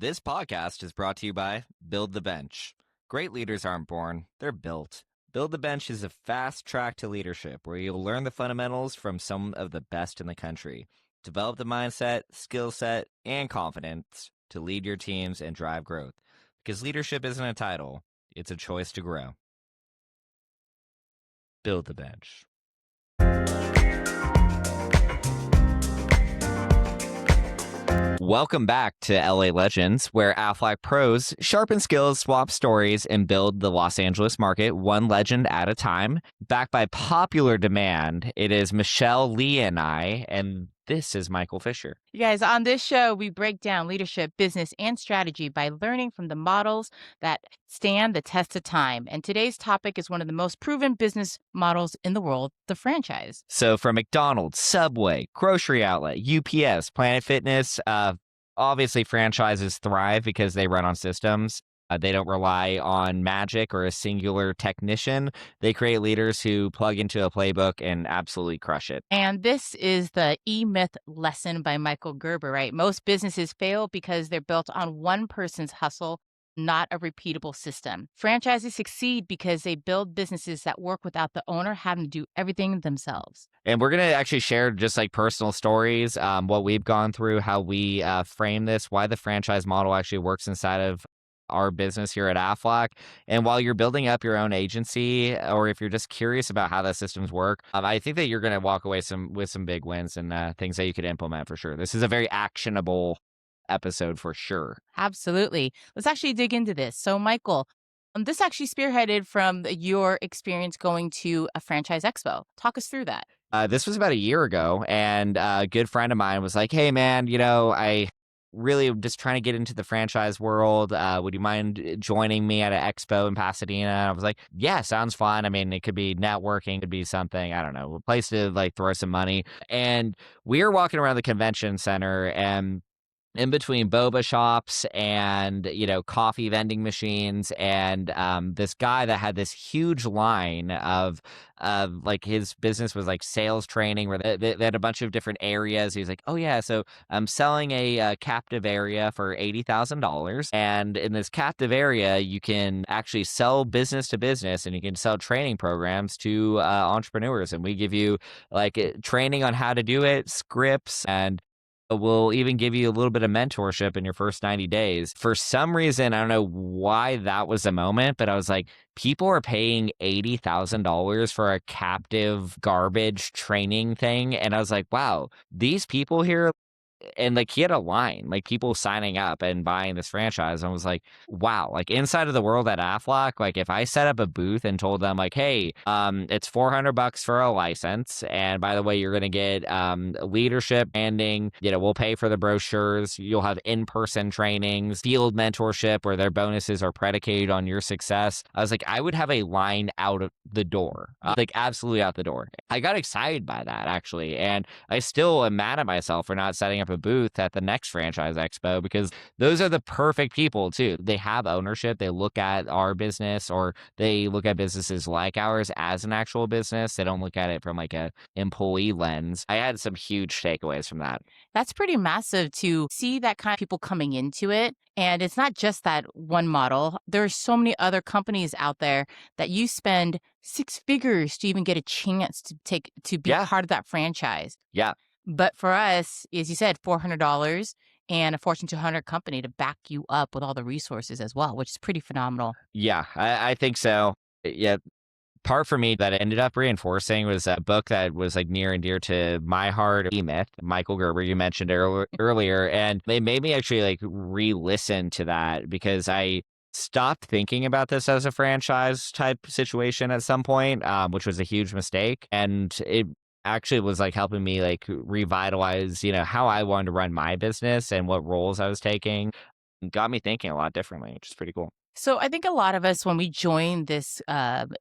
This podcast is brought to you by Build the Bench. Great leaders aren't born, they're built. Build the Bench is a fast track to leadership where you'll learn the fundamentals from some of the best in the country. Develop the mindset, skill set, and confidence to lead your teams and drive growth. Because leadership isn't a title, it's a choice to grow. Build the Bench. Welcome back to LA Legends, where Aflac pros sharpen skills, swap stories, and build the Los Angeles market one legend at a time. Backed by popular demand, it is Michelle Lee and I, and this is Michael Fisher. You guys, on this show, we break down leadership, business, and strategy by learning from the models that stand the test of time. And today's topic is one of the most proven business models in the world, the franchise. So from McDonald's, Subway, Grocery Outlet, UPS, Planet Fitness, obviously franchises thrive because they run on systems. They don't rely on magic or a singular technician. They create leaders who plug into a playbook and absolutely crush it. And this is the E-Myth lesson by Michael Gerber, right? Most businesses fail because they're built on one person's hustle, not a repeatable system. Franchises succeed because they build businesses that work without the owner having to do everything themselves. And we're going to actually share just like personal stories, what we've gone through, how we frame this, why the franchise model actually works inside of our business here at Aflac. And while you're building up your own agency, or if you're just curious about how the systems work, I think that you're going to walk away with some big wins and things that you could implement for sure. This is a very actionable episode for sure. Absolutely. Let's actually dig into this. So, Michael, this actually spearheaded from your experience going to a franchise expo. Talk us through that. This was about a year ago, and a good friend of mine was like, hey, man, I really just trying to get into the franchise world. Would you mind joining me at an expo in Pasadena? And I was like, yeah, sounds fun. I mean, it could be networking, it could be something, I don't know, a place to like throw some money. And we were walking around the convention center, and in between boba shops and coffee vending machines and this guy that had this huge line of like his business was like sales training where they had a bunch of different areas. He's like, oh yeah, so I'm selling a captive area for $80,000, and in this captive area you can actually sell business to business and you can sell training programs to entrepreneurs, and we give you like training on how to do it, scripts, and we'll even give you a little bit of mentorship in your first 90 days. For some reason, I don't know why that was a moment, but I was like, people are paying $80,000 for a captive garbage training thing. And I was like, wow, these people here. And like he had a line, like people signing up and buying this franchise. And I was like, wow, like inside of the world at Aflac, like if I set up a booth and told them like, hey, it's $400 for a license. And by the way, you're going to get leadership branding, we'll pay for the brochures. You'll have in-person trainings, field mentorship where their bonuses are predicated on your success. I was like, I would have a line out of the door, like absolutely out the door. I got excited by that actually. And I still am mad at myself for not setting up a booth at the next franchise expo, because those are the perfect people too. They have ownership. They look at our business, or they look at businesses like ours as an actual business. They don't look at it from like a employee lens. I had some huge takeaways from that. That's pretty massive to see that kind of people coming into it. And it's not just that one model. There are so many other companies out there that you spend six figures to even get a chance to be Yeah. part of that franchise. Yeah. But for us, as you said, $400 and a Fortune 200 company to back you up with all the resources as well, which is pretty phenomenal. Yeah, I think so. Yeah. Part for me that ended up reinforcing was a book that was like near and dear to my heart, E-Myth, Michael Gerber, you mentioned earlier. And it made me actually like re-listen to that, because I stopped thinking about this as a franchise type situation at some point, which was a huge mistake. And it actually was like helping me like revitalize, how I wanted to run my business and what roles I was taking. Got me thinking a lot differently, which is pretty cool. So I think a lot of us, when we join this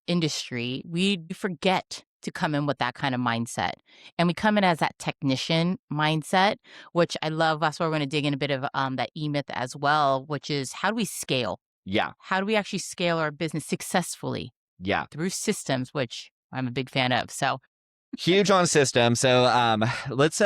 industry, we forget to come in with that kind of mindset. And we come in as that technician mindset, which I love. That's why we're going to dig in a bit of that E-Myth as well, which is how do we scale? Yeah. How do we actually scale our business successfully Yeah. through systems, which I'm a big fan of. So Huge on system. So let's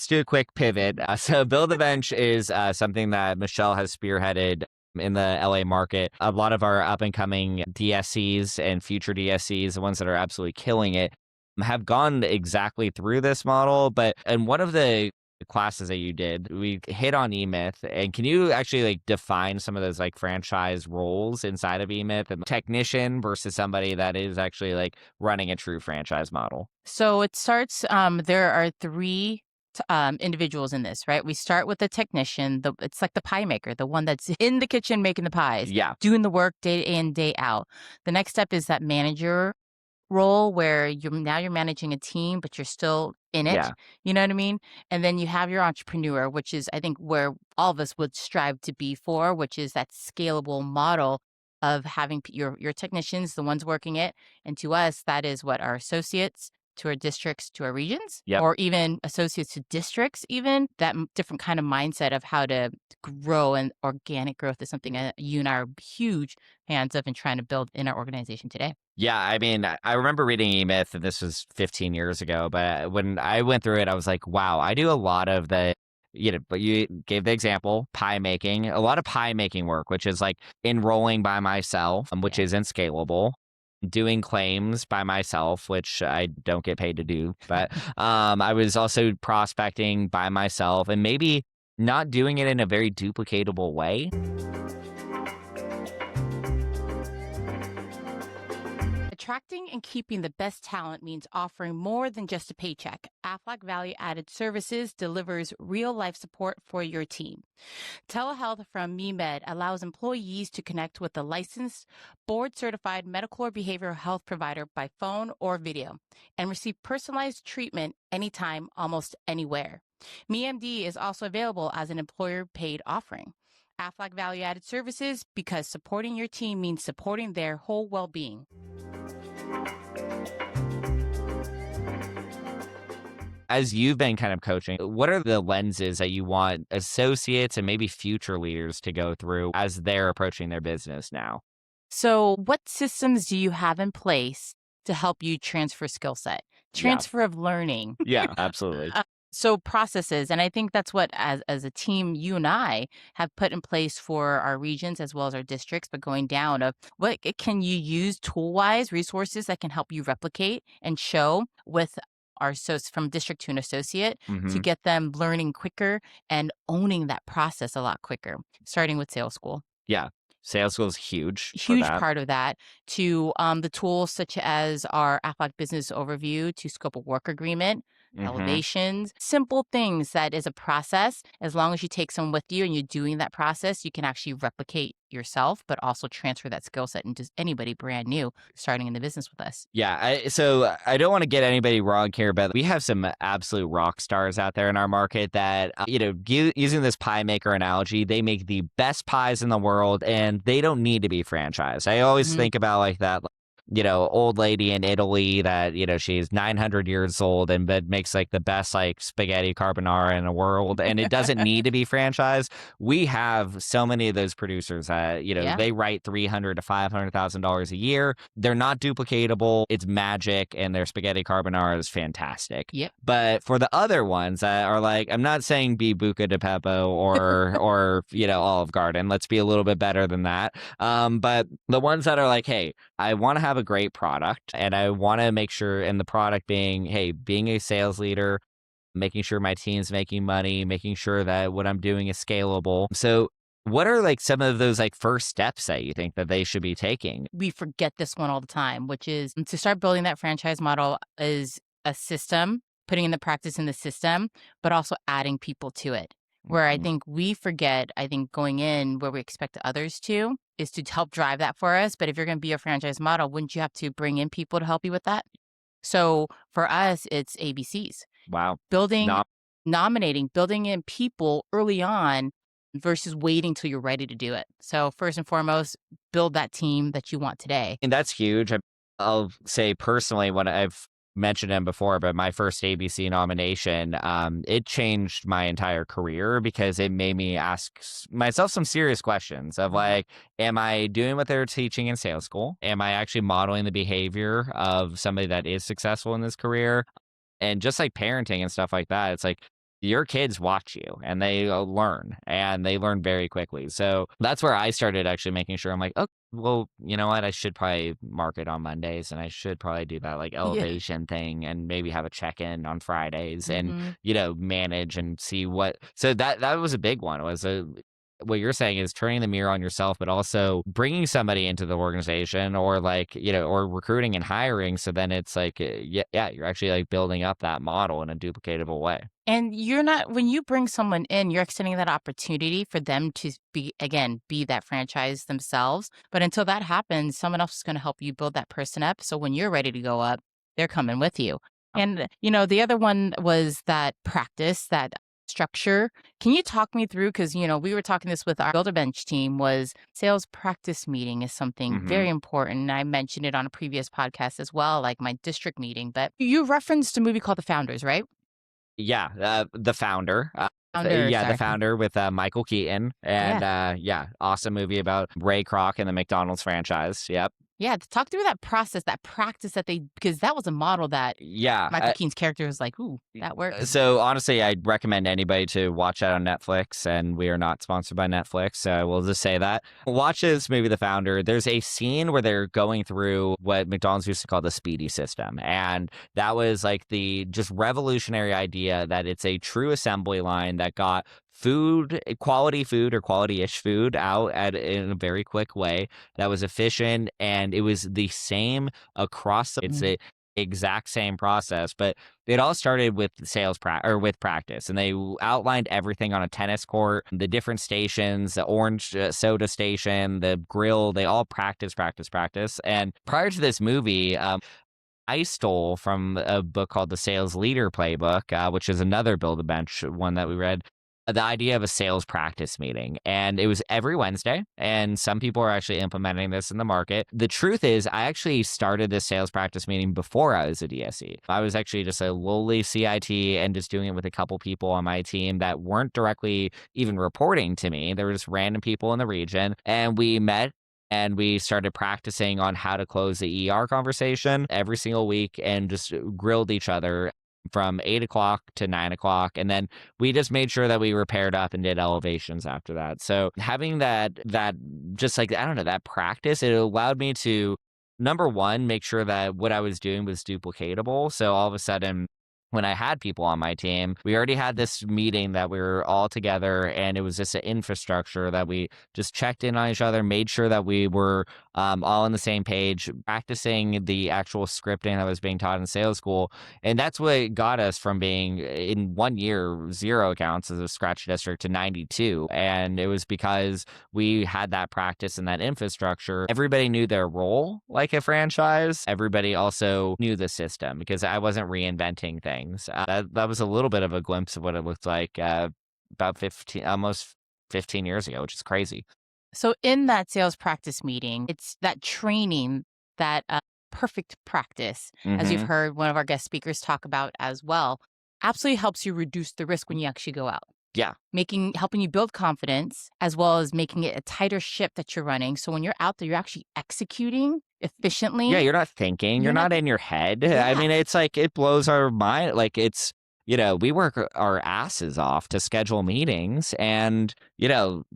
do a quick pivot. So Build a Bench is something that Michelle has spearheaded in the LA market. A lot of our up and coming DSCs and future DSCs, the ones that are absolutely killing it, have gone exactly through this model. But in one of the classes that you did, we hit on eMyth. And can you actually like define some of those like franchise roles inside of eMyth and technician versus somebody that is actually like running a true franchise model? So it starts, there are three individuals in this, right? We start with the technician. It's like the pie maker, the one that's in the kitchen making the pies, Yeah. doing the work day in, day out. The next step is that manager role where you're managing a team, but you're still in it. Yeah. You know what I mean? And then you have your entrepreneur, which is I think where all of us would strive to be for, which is that scalable model of having your technicians, the ones working it, and to us that is what our associates, to our districts, to our regions, Yep. or even associates to districts, even that different kind of mindset of how to grow. And organic growth is something you and I are huge fans of and trying to build in our organization today. Yeah, I mean, I remember reading E-Myth, and this was 15 years ago, but when I went through it, I was like, wow, I do a lot of the, but you gave the example, pie making, a lot of pie making work, which is like enrolling by myself, which Yeah. isn't scalable, doing claims by myself, which I don't get paid to do, but I was also prospecting by myself and maybe not doing it in a very duplicatable way. Attracting and keeping the best talent means offering more than just a paycheck. Aflac Value Added Services delivers real life support for your team. Telehealth from MeMed allows employees to connect with a licensed, board certified medical or behavioral health provider by phone or video and receive personalized treatment anytime, almost anywhere. MeMD is also available as an employer paid offering. Aflac Value Added Services, because supporting your team means supporting their whole well being. As you've been kind of coaching, what are the lenses that you want associates and maybe future leaders to go through as they're approaching their business now? So, what systems do you have in place to help you transfer skill set, Yeah. transfer of learning? Yeah, absolutely. So processes, and I think that's what as a team, you and I have put in place for our regions as well as our districts, but going down of can you use tool wise resources that can help you replicate and show with our from district to an associate to Hmm. get them learning quicker and owning that process a lot quicker, starting with sales school. Yeah. Sales school is huge for Huge that. part of that to the tools such as our Aflac Business Overview to scope of work agreement, Hmm. elevations, simple things that is a process. As long as you take someone with you and you're doing that process, you can actually replicate yourself, but also transfer that skill set into anybody brand new starting in the business with us. Yeah. So I don't want to get anybody wrong here, but we have some absolute rock stars out there in our market that, using this pie maker analogy, they make the best pies in the world and they don't need to be franchised. I always Mhm. think about like that, old lady in Italy that, she's 900 years old and but makes like the best like spaghetti carbonara in the world. And it doesn't need to be franchised. We have so many of those producers that, Yeah. they write 300 to $500,000 a year. They're not duplicatable. It's magic, and their spaghetti carbonara is fantastic. Yep. But for the other ones that are like, I'm not saying be Buca de Beppo or Olive Garden. Let's be a little bit better than that. But the ones that are like, hey, I want to have a great product, and I want to make sure, and the product being, hey, being a sales leader, making sure my team's making money, making sure that what I'm doing is scalable. So what are like some of those like first steps that you think that they should be taking? We forget this one all the time, which is to start building that franchise model is a system, putting in the practice in the system, but also adding people to it. Where I Mhm. think we forget, I think going in where we expect others to is to help drive that for us. But if you're going to be a franchise model, wouldn't you have to bring in people to help you with that? So for us, it's ABCs, Wow. building, Not nominating, building in people early on versus waiting till you're ready to do it. So first and foremost, build that team that you want today. And that's huge. I'll say personally, when I've mentioned him before, but my first ABC nomination, it changed my entire career because it made me ask myself some serious questions of Mhm. like, am I doing what they're teaching in sales school? Am I actually modeling the behavior of somebody that is successful in this career? And just like parenting and stuff like that, it's like your kids watch you and they learn and they learn very quickly. So that's where I started actually making sure I'm like, oh, well, you know what? I should probably market on Mondays and I should probably do that like Yeah. elevation thing and maybe have a check in on Fridays and, Mhm. manage and see what. So that was a big one was what you're saying is turning the mirror on yourself, but also bringing somebody into the organization or like, or recruiting and hiring. So then it's like, yeah, you're actually like building up that model in a duplicatable way. And you're not when you bring someone in, you're extending that opportunity for them to be that franchise themselves. But until that happens, someone else is gonna help you build that person up. So when you're ready to go up, they're coming with you. And, the other one was that practice, that structure. Can you talk me through? Because we were talking this with our Builder Bench team was sales practice meeting is something Hmm. very important. And I mentioned it on a previous podcast as well, like my district meeting. But you referenced a movie called The Founders, right? Yeah, the founder. Founder, The sorry. founder with Michael Keaton, and Yeah. yeah, awesome movie about Ray Kroc and the McDonald's franchise. Yep. Yeah, talk through that process, that practice that they because that was a model that Yeah. Michael Keaton's character was like, "Ooh, that works." So honestly, I'd recommend anybody to watch that on Netflix, and we are not sponsored by Netflix, so we'll just say that. Watch this movie, The Founder. There's a scene where they're going through what McDonald's used to call the Speedy system, and that was like the just revolutionary idea that it's a true assembly line that got food or quality-ish food out in a very quick way that was efficient, and it was the same across. It's Mhm. the exact same process, but it all started with or with practice, and they outlined everything on a tennis court, the different stations, the orange soda station, the grill. They all practice, practice, practice. And prior to this movie, I stole from a book called The Sales Leader Playbook, which is another Build a Bench one that we read. The idea of a sales practice meeting. And it was every Wednesday. And some people are actually implementing this in the market. The truth is, I actually started this sales practice meeting before I was a DSE. I was actually just a lowly CIT and just doing it with a couple people on my team that weren't directly even reporting to me. They were just random people in the region. And we met and we started practicing on how to close the conversation every single week and just grilled each other from 8 o'clock to 9 o'clock. And then we just made sure that we were paired up and did elevations after that. So having that just like, I don't know, that practice, it allowed me to, number one, make sure that what I was doing was duplicatable. So all of a sudden, when I had people on my team, we already had this meeting that we were all together, and it was just an infrastructure that we just checked in on each other, made sure that we were all on the same page, practicing the actual scripting that was being taught in sales school. And that's what got us from being in 1 year, 0 accounts as a scratch district to 92. And it was because we had that practice and that infrastructure. Everybody knew their role like a franchise. Everybody also knew the system because I wasn't reinventing things. That was a little bit of a glimpse of what it looked like about 15, almost 15 years ago, which is crazy. So in that sales practice meeting, it's that training, that perfect practice, as you've Hmm. heard one of our guest speakers talk about as well, absolutely helps you reduce the risk when you actually go out. Yeah. Helping you build confidence as well as making it a tighter ship that you're running. So when you're out there, you're actually executing Yeah, efficiently. you're not thinking, you're You're not not in your head. I Yeah. mean, it's like it blows our mind. Like it's, we work our asses off to schedule meetings and,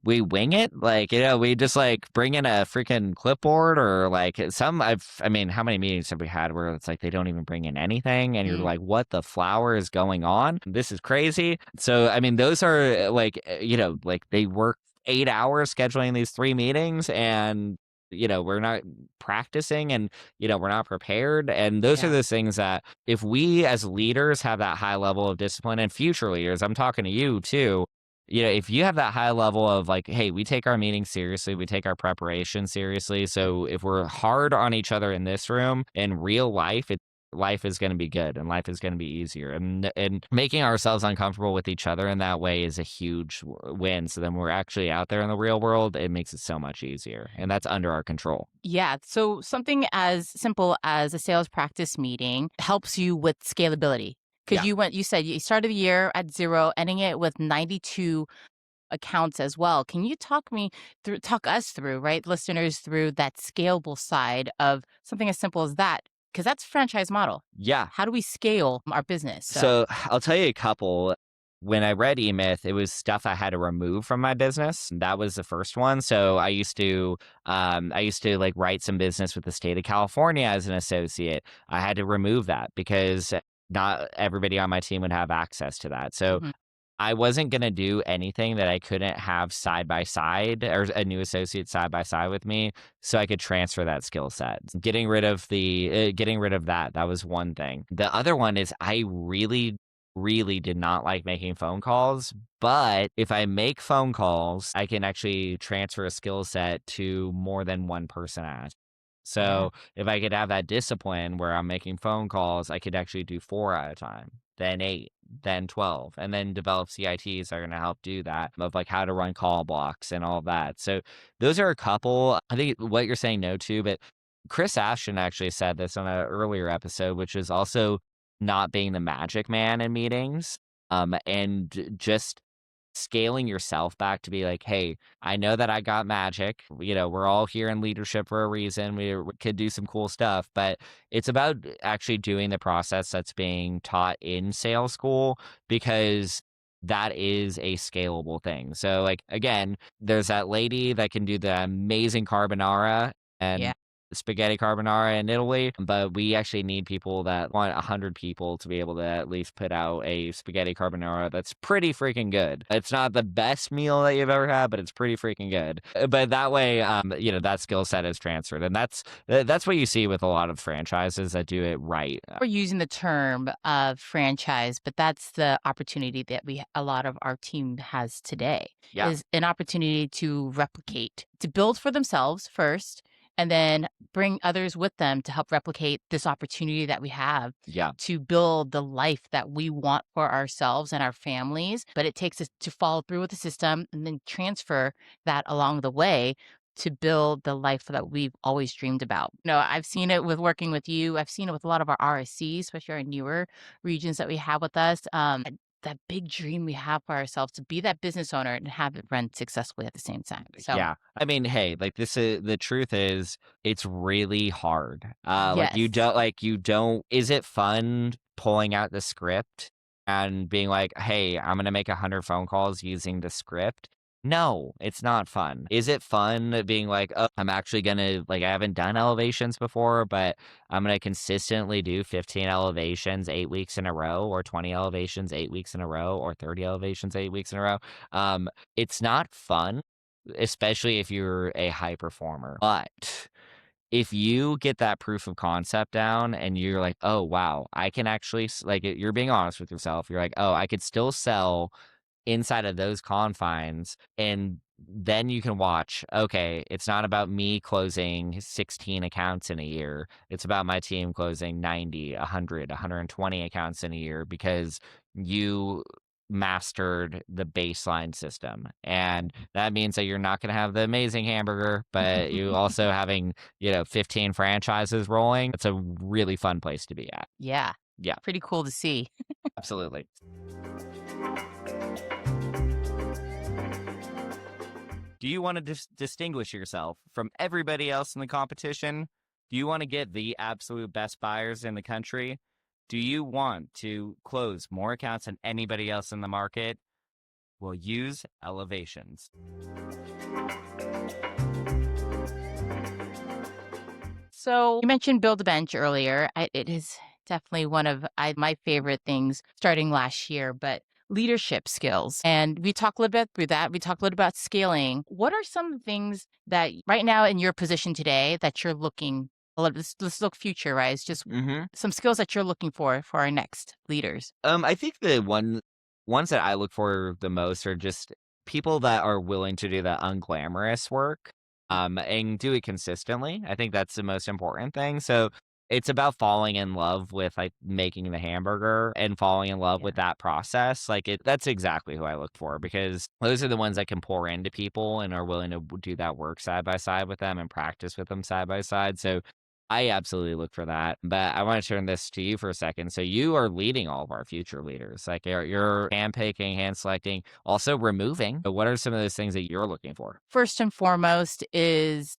we wing it. Like, we just like bring in a freaking clipboard or like I mean, how many meetings have we had where it's like they don't even bring in anything and you're Mm, like, what the flower is going on? This is crazy. So, I mean, those are like, like they work 8 hours scheduling these 3 meetings and we're not practicing and we're not prepared, and those are yeah. the things that if we as leaders have that high level of discipline, and future leaders, I'm talking to you too, if you have that high level of like, hey, we take our meetings seriously, we take our preparation seriously, so if we're hard on each other in this room, in real life, life is going to be good and life is going to be easier, and making ourselves uncomfortable with each other in that way is a huge win. So then we're actually out there in the real world, it makes it so much easier, and that's under our control. Yeah. So something as simple as a sales practice meeting helps you with scalability. Because Yeah. you said you started the year at zero, ending it with 92 accounts as well. Can you talk us through, right, listeners through that scalable side of something as simple as that? because that's franchise model. Yeah. How do we scale our business? So, So I'll tell you a couple. When I read eMyth, it was stuff I had to remove from my business. That was the first one. So I used to like write some business with the state of California as an associate. I had to remove that because not everybody on my team would have access to that. So mhm, I wasn't gonna do anything that I couldn't have side by side or a new associate side by side with me, so I could transfer that skill set. Getting rid of that, that was one thing. The other one is I really, really did not like making phone calls, but if I make phone calls, I can actually transfer a skill set to more than one person at. yeah, So if I could have that discipline where I'm making phone calls, I could actually do 4 at a time, then 8, then 12, and then develop CITs that are gonna help do that, of, like, how to run call blocks and all that. So those are a couple. I think what you're saying no to, but Chris Ashton actually said this on an earlier episode, which is also not being the magic man in meetings, and just scaling yourself back to be like, "Hey, I know that I got magic. We're all here in leadership for a reason. We could do some cool stuff, but it's about actually doing the process that's being taught in sales school because that is a scalable thing." So, like, again, there's that lady that can do the amazing carbonara yeah. and spaghetti carbonara in Italy, but we actually need people that want 100 people to be able to at least put out a spaghetti carbonara that's pretty freaking good. It's not the best meal that you've ever had, but it's pretty freaking good. But that way, that skill set is transferred, and that's what you see with a lot of franchises that do it right. We're using the term of franchise, but that's the opportunity that a lot of our team has today Yeah, is an opportunity to replicate, to build for themselves first, and then bring others with them to help replicate this opportunity that we have yeah, to build the life that we want for ourselves and our families. But it takes us to follow through with the system and then transfer that along the way to build the life that we've always dreamed about. I've seen it with working with you. I've seen it with a lot of our RSCs, especially our newer regions that we have with us. That big dream we have for ourselves to be that business owner and have it run successfully at the same time. So, yeah. I mean, hey, like this is the truth is it's really hard. yes. You don't is it fun pulling out the script and being like, "Hey, I'm gonna make 100 phone calls using the script?" No, it's not fun. Is it fun being like, "Oh, I'm actually gonna like I haven't done elevations before, but I'm gonna consistently do 15 elevations 8 weeks in a row or 20 elevations 8 weeks in a row or 30 elevations 8 weeks in a row?" It's not fun, especially if you're a high performer. But if you get that proof of concept down and you're like, "Oh, wow, I can actually you're being honest with yourself. You're like, "Oh, I could still sell inside of those confines," and then you can watch, okay, it's not about me closing 16 accounts in a year. It's about my team closing 90, 100, 120 accounts in a year because you mastered the baseline system. And that means that you're not going to have the amazing hamburger, but you also having, 15 franchises rolling. It's a really fun place to be at. Yeah. Yeah, Pretty cool to see. absolutely. Do you want to distinguish yourself from everybody else in the competition? Do you want to get the absolute best buyers in the country? Do you want to close more accounts than anybody else in the market? Well, use elevations. So you mentioned Build a Bench earlier. It is definitely one of my favorite things starting last year, but leadership skills. And we talk a little bit through that. We talk a little about scaling. What are some things that right now in your position today that you're looking, let's look future, right? It's just Hmm. some skills that you're looking for our next leaders. I think the ones that I look for the most are just people that are willing to do the unglamorous work, and do it consistently. I think that's the most important thing. So it's about falling in love with like making the hamburger and falling in love Yeah. with that process. That's exactly who I look for because those are the ones that can pour into people and are willing to do that work side by side with them and practice with them side by side. So I absolutely look for that. But I want to turn this to you for a second. So you are leading all of our future leaders. Like you're handpicking, hand selecting, also removing. But what are some of those things that you're looking for? First and foremost is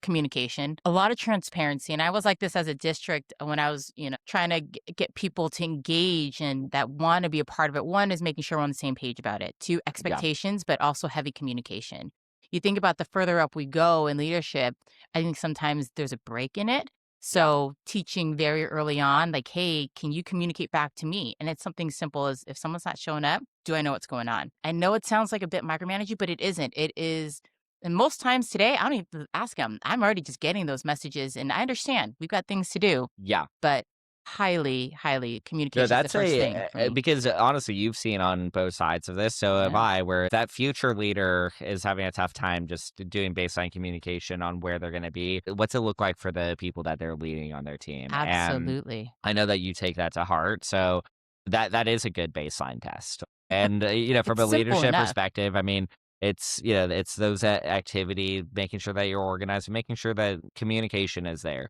communication, a lot of transparency. And I was like this as a district when I was, trying to get people to engage and that want to be a part of it. One is making sure we're on the same page about it. Two, Yeah. expectations, but also heavy communication. You think about the further up we go in leadership, I think sometimes there's a break in it. Yeah. So teaching very early on, like, hey, can you communicate back to me? And it's something simple as if someone's not showing up, do I know what's going on? I know it sounds like a bit micromanaging, but it isn't. It is. And most times today, I don't even ask them. I'm already just getting those messages. And I understand we've got things to do, Yeah. but highly, highly No, communication is the that's first thing for me. because honestly, you've seen on both sides of this, so have Yeah, I, where that future leader is having a tough time just doing baseline communication on where they're going to be. What's it look like for the people that they're leading on their team? And absolutely. I know that you take that to heart, so that is a good baseline test. And from It's a simple leadership enough. perspective, I mean, it's those activity, making sure that you're organized, making sure that communication is there,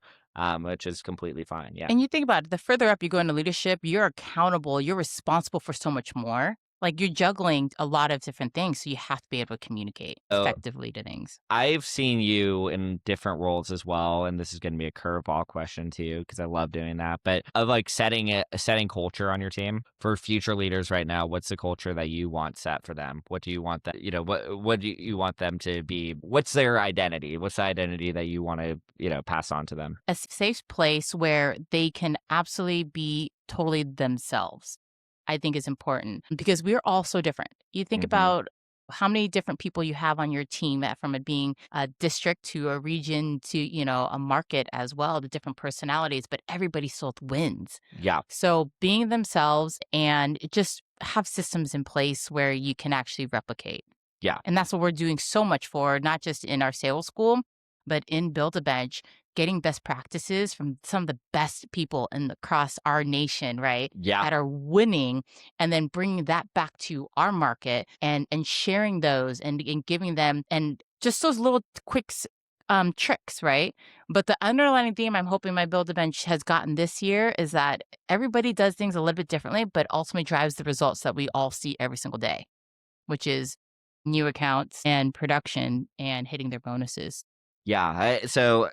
which is completely fine. Yeah. And you think about it, the further up you go into leadership, you're accountable, you're responsible for so much more. Like you're juggling a lot of different things. So you have to be able to communicate So effectively to things. I've seen you in different roles as well, and this is going to be a curveball question to you because I love doing that. But of like setting culture on your team for future leaders right now, what's the culture that you want set for them? What do you want that what do you want them to be? What's their identity? What's the identity that you want to pass on to them? A safe place where they can absolutely be totally themselves, I think is important because we're all so different. You think Hmm. about how many different people you have on your team that from it being a district to a region to, a market as well, the different personalities, but everybody still wins. Yeah, So being themselves and just have systems in place where you can actually replicate. yeah, And that's what we're doing so much for, not just in our sales school, but in Build a Bench, getting best practices from some of the best people across our nation, right? yeah, That are winning, and then bringing that back to our market and sharing those and giving them and just those little tricks, right? But the underlying theme I'm hoping my Build a Bench has gotten this year is that everybody does things a little bit differently, but ultimately drives the results that we all see every single day, which is new accounts and production and hitting their bonuses. yeah. So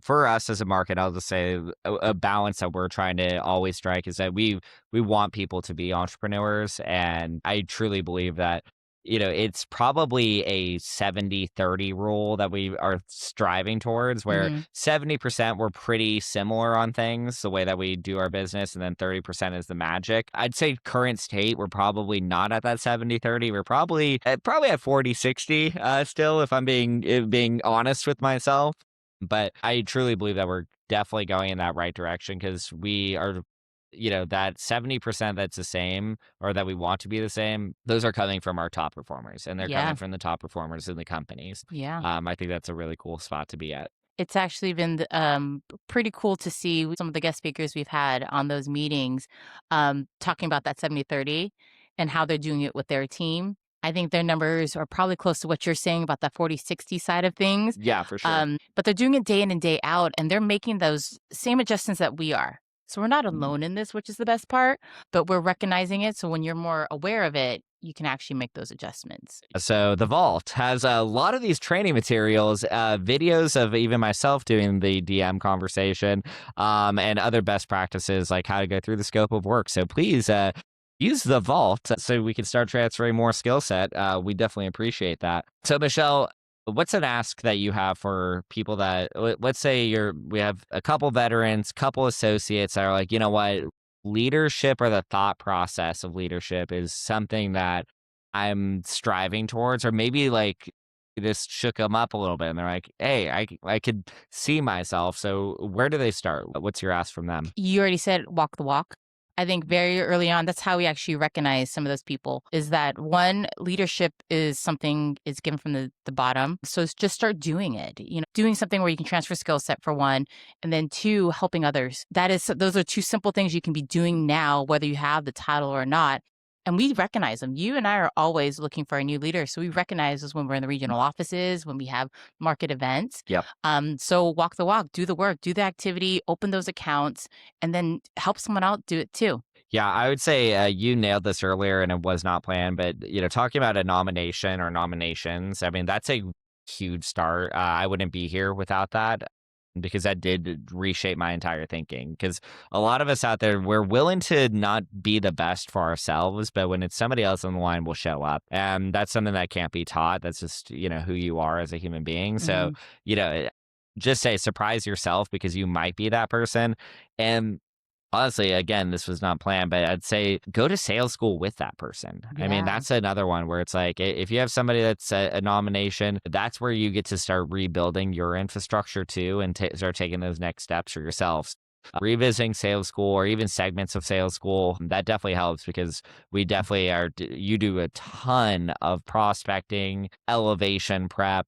for us as a market, I'll just say a balance that we're trying to always strike is that we want people to be entrepreneurs, and I truly believe that it's probably a 70-30 rule that we are striving towards, where Mhm. 70% we're pretty similar on things, the way that we do our business, and then 30% is the magic. I'd say current state, we're probably not at that 70-30. We're probably at 40-60 still, if I'm being honest with myself. But I truly believe that we're definitely going in that right direction because we are that 70% that's the same or that we want to be the same, those are coming from our top performers and they're coming Yeah, from the top performers in the companies. yeah. I think that's a really cool spot to be at. It's actually been pretty cool to see some of the guest speakers we've had on those meetings, talking about that 70-30 and how they're doing it with their team. I think their numbers are probably close to what you're saying about that 40-60 side of things. Yeah, for sure. But they're doing it day in and day out, and they're making those same adjustments that we are. So we're not Mhm. alone in this, which is the best part, but we're recognizing it. So when you're more aware of it, you can actually make those adjustments. So the vault has a lot of these training materials, videos of even myself doing the DM conversation, and other best practices like how to go through the scope of work. So please use the vault so we can start transferring more skill set. We definitely appreciate that. So Michelle, what's an ask that you have for people that let's say we have a couple veterans, couple associates that are like, you know what, leadership or the thought process of leadership is something that I'm striving towards, or maybe like this shook them up a little bit and they're like, hey, I could see myself. So where do they start? What's your ask from them? You already said walk the walk. I think very early on, that's how we actually recognize some of those people is that one, leadership is something is given from the bottom. So it's just start doing it, doing something where you can transfer skill set for one, and then two, helping others. Those are two simple things you can be doing now, whether you have the title or not. And we recognize them. You and I are always looking for a new leader. So we recognize this when we're in the regional offices, when we have market events. Yep. So walk the walk, do the work, do the activity, open those accounts, and then help someone out do it too. Yeah, I would say you nailed this earlier and it was not planned, but talking about a nomination or nominations, I mean, that's a huge start. I wouldn't be here without that because that did reshape my entire thinking. Because a lot of us out there, we're willing to not be the best for ourselves, but when it's somebody else on the line, we'll show up. And that's something that can't be taught. That's just, who you are as a human being. So, Mhm. you know, just say surprise yourself because you might be that person. And honestly, again, this was not planned, but I'd say go to sales school with that person. I mean, Yeah. that's another one where it's like if you have somebody that's a nomination, that's where you get to start rebuilding your infrastructure too and start taking those next steps for yourselves. Revisiting sales school or even segments of sales school, that definitely helps because we definitely you do a ton of prospecting, elevation prep,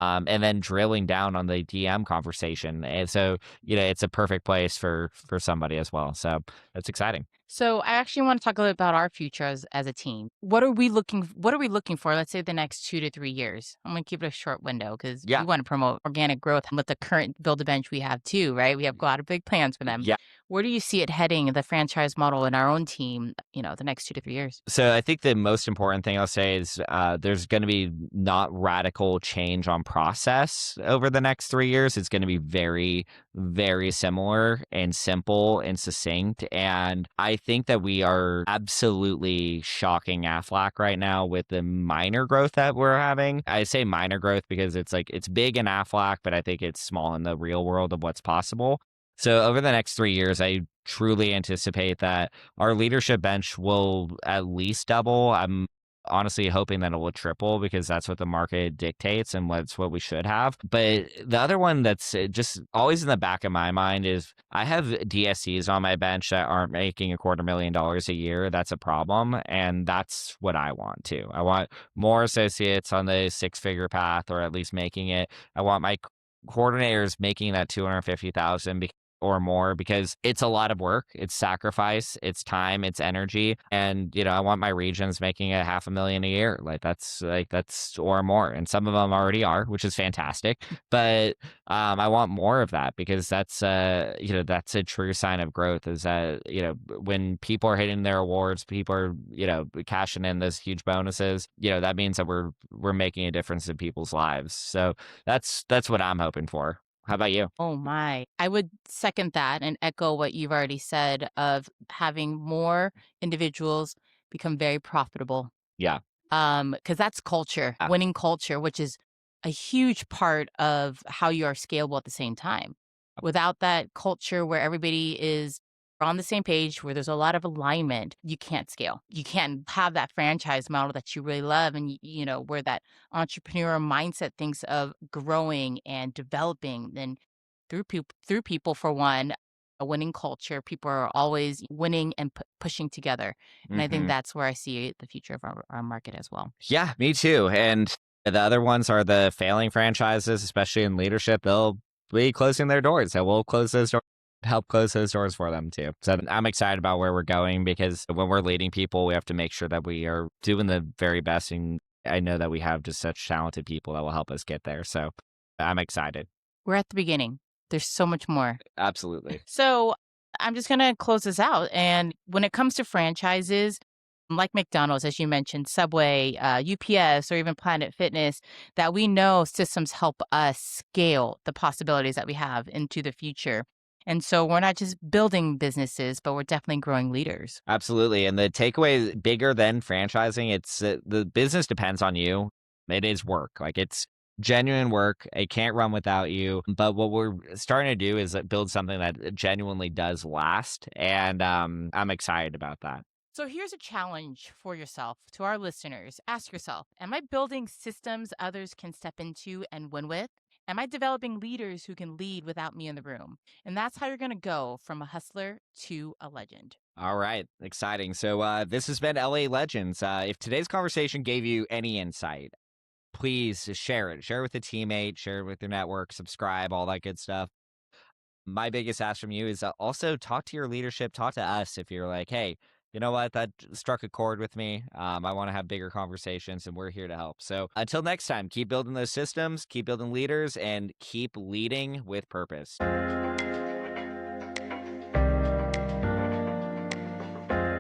and then drilling down on the DM conversation. And so, it's a perfect place for somebody as well. So that's exciting. So I actually want to talk a little about our future as a team. What are we looking for, let's say the next 2 to 3 years? I'm going to keep it a short window cuz we Yeah. want to promote organic growth with the current build a bench we have too, right? We have a lot of big plans for them. Yeah. Where do you see it heading, the franchise model in our own team, the next 2 to 3 years? So I think the most important thing I'll say is there's going to be not radical change on process over the next 3 years. It's going to be very, very similar and simple and succinct. And I think that we are absolutely shocking Aflac right now with the minor growth that we're having. I say minor growth because it's like it's big in Aflac, but I think it's small in the real world of what's possible. So over the next 3 years, I truly anticipate that our leadership bench will at least double. I'm honestly hoping that it will triple because that's what the market dictates and what's what we should have. But the other one that's just always in the back of my mind is I have DSCs on my bench that aren't making $250,000 a year. That's a problem. And that's what I want too. I want more associates on the 6-figure path or at least making it. I want my coordinators making that 250,000 or more because it's a lot of work. It's sacrifice, it's time, it's energy. And, I want my regions making a 500,000 a year. That's or more. And some of them already are, which is fantastic. But I want more of that because that's a true sign of growth is that, when people are hitting their awards, people are, cashing in those huge bonuses, that means that we're making a difference in people's lives. So that's what I'm hoping for. How about you? Oh my. I would second that and echo what you've already said of having more individuals become very profitable. Yeah. Because that's culture, Yeah. winning culture, which is a huge part of how you are scalable at the same time. Without that culture where everybody is on the same page, where there's a lot of alignment, you can't scale. You can't have that franchise model that you really love and, where that entrepreneur mindset thinks of growing and developing. And through people, for one, a winning culture, people are always winning and pushing together. And I think Mhm. that's where I see the future of our market as well. Yeah, me too. And the other ones are the failing franchises, especially in leadership. They'll be closing their doors. So we'll close those doors, help close those doors for them too. So I'm excited about where we're going because when we're leading people, we have to make sure that we are doing the very best. And I know that we have just such talented people that will help us get there. So I'm excited. We're at the beginning. There's so much more. Absolutely. So I'm just going to close this out. And when it comes to franchises, like McDonald's, as you mentioned, Subway, UPS, or even Planet Fitness, that we know systems help us scale the possibilities that we have into the future. And so we're not just building businesses, but we're definitely growing leaders. Absolutely. And the takeaway bigger than franchising, it's the business depends on you. It is work. Like it's genuine work. It can't run without you. But what we're starting to do is build something that genuinely does last. And I'm excited about that. So here's a challenge for yourself to our listeners. Ask yourself, am I building systems others can step into and win with? Am I developing leaders who can lead without me in the room? And that's how you're going to go from a hustler to a legend. All right. Exciting. So this has been LA Legends. If today's conversation gave you any insight, please share it. Share it with a teammate, share it with your network, subscribe, all that good stuff. My biggest ask from you is also talk to your leadership, talk to us if you're like, hey, you know what, that struck a chord with me. I want to have bigger conversations and we're here to help. So until next time, keep building those systems, keep building leaders, and keep leading with purpose.